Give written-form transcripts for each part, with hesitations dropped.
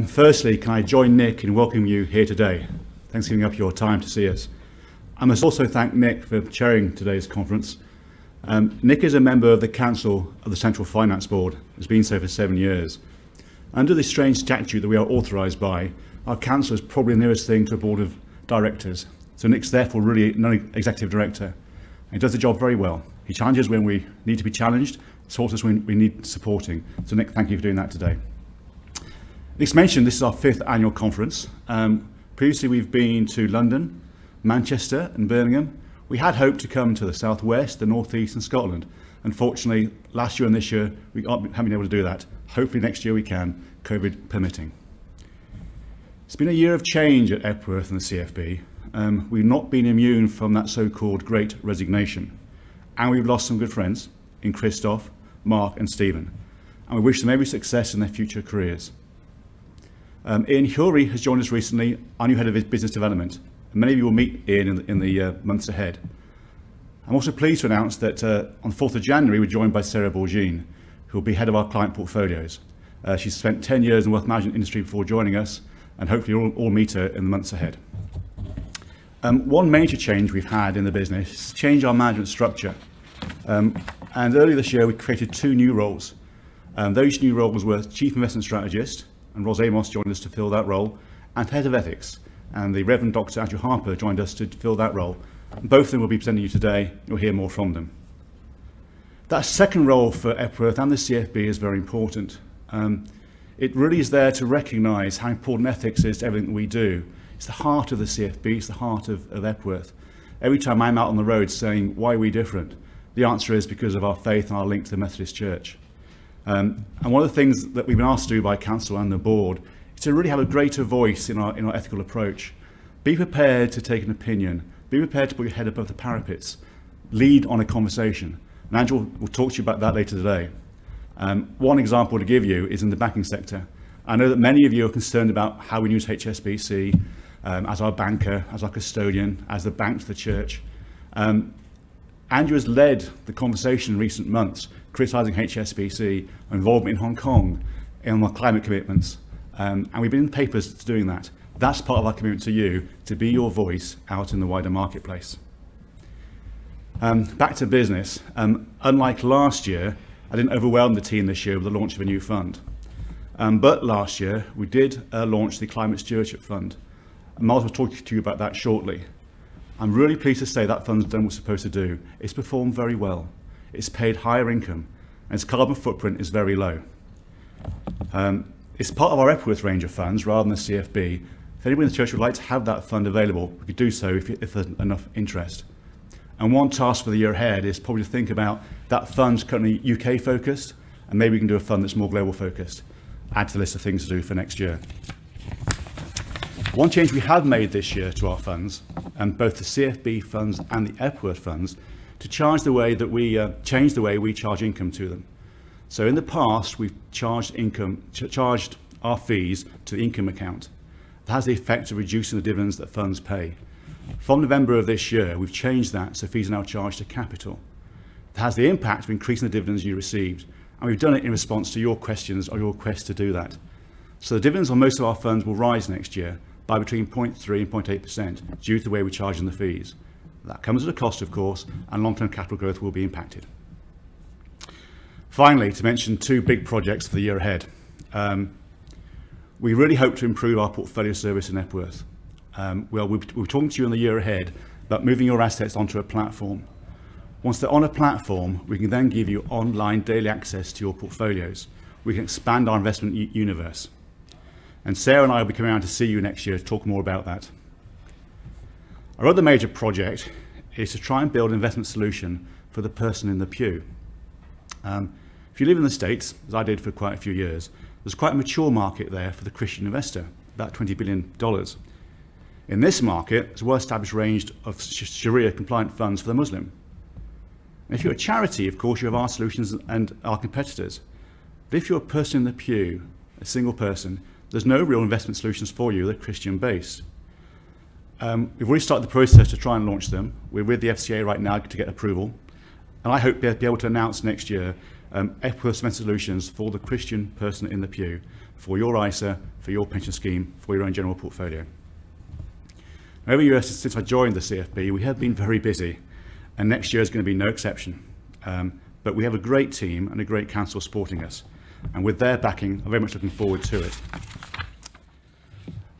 Firstly, can I join Nick in welcoming you here today? Thanks for giving up your time to see us. I must also thank Nick for chairing today's conference. Nick is a member of the Council of the Central Finance Board, has been so for 7 years. Under this strange statute that we are authorised by, our council is probably the nearest thing to a board of directors. So Nick's therefore really a non-executive director. He does the job very well. He challenges when we need to be challenged, supports us when we need supporting. So Nick, thank you for doing that today. Nick's mentioned this is our 5th annual conference. Previously we've been to London, Manchester and Birmingham. We had hoped to come to the southwest, the northeast and Scotland. Unfortunately, last year and this year we haven't been able to do that. Hopefully next year we can, COVID permitting. It's been a year of change at Epworth and the CFB. We've not been immune from that so-called Great Resignation. And we've lost some good friends in Christoph, Mark and Stephen. And we wish them every success in their future careers. Ian Hurry has joined us recently, our new head of business development. And many of you will meet Ian in the months ahead. I'm also pleased to announce that on the 4th of January, we're joined by Sarah Borgine, who will be head of our client portfolios. She's spent 10 years in the wealth management industry before joining us, and hopefully you'll all meet her in the months ahead. One major change we've had in the business is to change our management structure. And earlier this year, we created 2 new roles. Those new roles were Chief Investment Strategist, and Ros Amos joined us to fill that role, and Head of Ethics. And the Reverend Dr. Andrew Harper joined us to fill that role. And both of them will be presenting you today. You'll hear more from them. That second role for Epworth and the CFB is very important. It really is there to recognise how important ethics is to everything that we do. It's the heart of the CFB, it's the heart of Epworth. Every time I'm out on the road saying, why are we different? The answer is because of our faith and our link to the Methodist Church. And one of the things that we've been asked to do by Council and the Board is to really have a greater voice in our ethical approach. Be prepared to take an opinion. Be prepared to put your head above the parapets. Lead on a conversation. And Andrew will talk to you about that later today. One example to give you is in the banking sector. I know that many of you are concerned about how we use HSBC as our banker, as our custodian, as the bank to the church. Andrew has led the conversation in recent months, criticising HSBC, involvement in Hong Kong, in our climate commitments. And we've been in the papers doing that. That's part of our commitment to you, to be your voice out in the wider marketplace. Back to business. Unlike last year, I didn't overwhelm the team this year with the launch of a new fund. But last year, we did launch the Climate Stewardship Fund. And Miles will talk to you about that shortly. I'm really pleased to say that fund's done what it's supposed to do. It's performed very well. It's paid higher income, and its carbon footprint is very low. It's part of our Epworth range of funds rather than the CFB. If anybody in the church would like to have that fund available, we could do so if there's enough interest. And one task for the year ahead is probably to think about that fund's currently UK focused, and maybe we can do a fund that's more global focused. Add to the list of things to do for next year. One change we have made this year to our funds, and both the CFB funds and the Epworth funds, to change the way we charge income to them. So in the past, we've charged our fees to the income account. That has the effect of reducing the dividends that funds pay. From November of this year, we've changed that, so fees are now charged to capital. That has the impact of increasing the dividends you received, and we've done it in response to your questions or your request to do that. So the dividends on most of our funds will rise next year by between 0.3 and 0.8% due to the way we're charging the fees. That comes at a cost, of course, and long-term capital growth will be impacted. Finally, to mention 2 big projects for the year ahead. We really hope to improve our portfolio service in Epworth. We're talking to you in the year ahead about moving your assets onto a platform. Once they're on a platform, we can then give you online daily access to your portfolios. We can expand our investment universe. And Sarah and I will be coming around to see you next year to talk more about that. Our other major project is to try and build an investment solution for the person in the pew. If you live in the States, as I did for quite a few years, there's quite a mature market there for the Christian investor, about $20 billion. In this market, there's a well-established range of Sharia-compliant funds for the Muslim. And if you're a charity, of course, you have our solutions and our competitors. But if you're a person in the pew, a single person, there's no real investment solutions for you that are Christian-based. We've already started the process to try and launch them. We're with the FCA right now to get approval. And I hope to be able to announce next year Epworth Cement Solutions for the Christian person in the pew, for your ISA, for your pension scheme, for your own general portfolio. Every year since I joined the CFB, we have been very busy, and next year is going to be no exception. But we have a great team and a great council supporting us, and with their backing, I'm very much looking forward to it.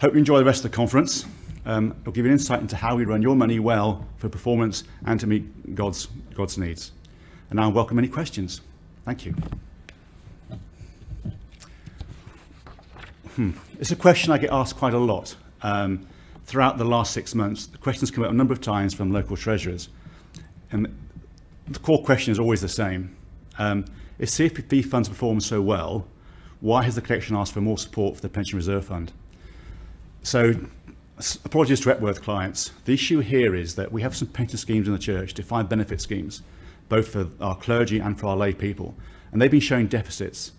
Hope you enjoy the rest of the conference. It'll give you an insight into how we run your money well for performance and to meet God's needs. And now I welcome any questions. Thank you. It's a question I get asked quite a lot. Throughout the last 6 months, the questions come up a number of times from local treasurers. And the core question is always the same. If CFB funds perform so well, why has the collection asked for more support for the Pension Reserve Fund? So, apologies to Epworth clients. The issue here is that we have some pension schemes in the church, defined benefit schemes, both for our clergy and for our lay people. And they've been showing deficits.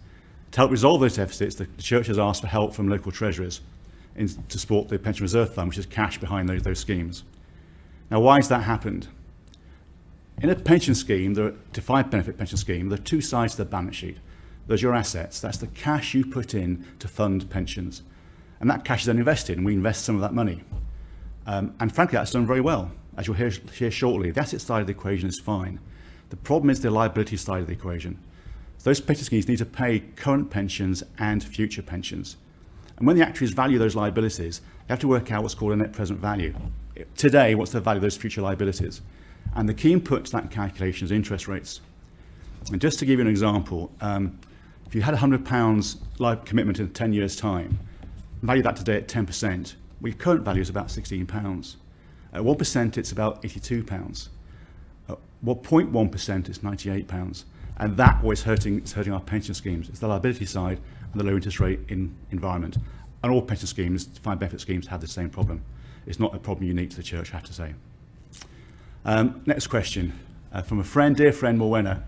To help resolve those deficits, the church has asked for help from local treasurers to support the Pension Reserve Fund, which is cash behind those schemes. Now, why has that happened? In a pension scheme, the defined benefit pension scheme, there are two sides to the balance sheet. There's your assets, that's the cash you put in to fund pensions. And that cash is then invested, and we invest some of that money. And frankly, that's done very well. As you'll hear shortly, the asset side of the equation is fine. The problem is the liability side of the equation. So those pension schemes need to pay current pensions and future pensions. And when the actuaries value those liabilities, they have to work out what's called a net present value. Today, what's the value of those future liabilities? And the key input to that calculation is interest rates. And just to give you an example, if you had £100 life commitment in 10 years' time, value that today at 10%, well, your current value is about £16. At 1%, it's about £82. At 0.1%, it's £98. And that was hurting our pension schemes. It's the liability side and the low interest rate environment. And all pension schemes, defined benefit schemes, have the same problem. It's not a problem unique to the church, I have to say. Next question, from a dear friend, Morwenna.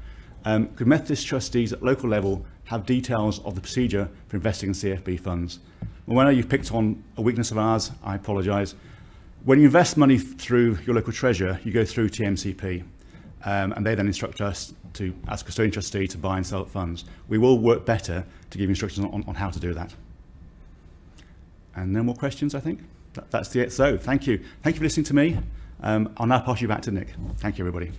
Could Methodist trustees at local level have details of the procedure for investing in CFB funds? Morwenna, you've picked on a weakness of ours, I apologise. When you invest money through your local treasurer, you go through TMCP, and they then instruct us to, as custodian trustee, to buy and sell funds. We will work better to give instructions on how to do that. And no more questions, I think? That's it. So, thank you. Thank you for listening to me. I'll now pass you back to Nick. Thank you, everybody.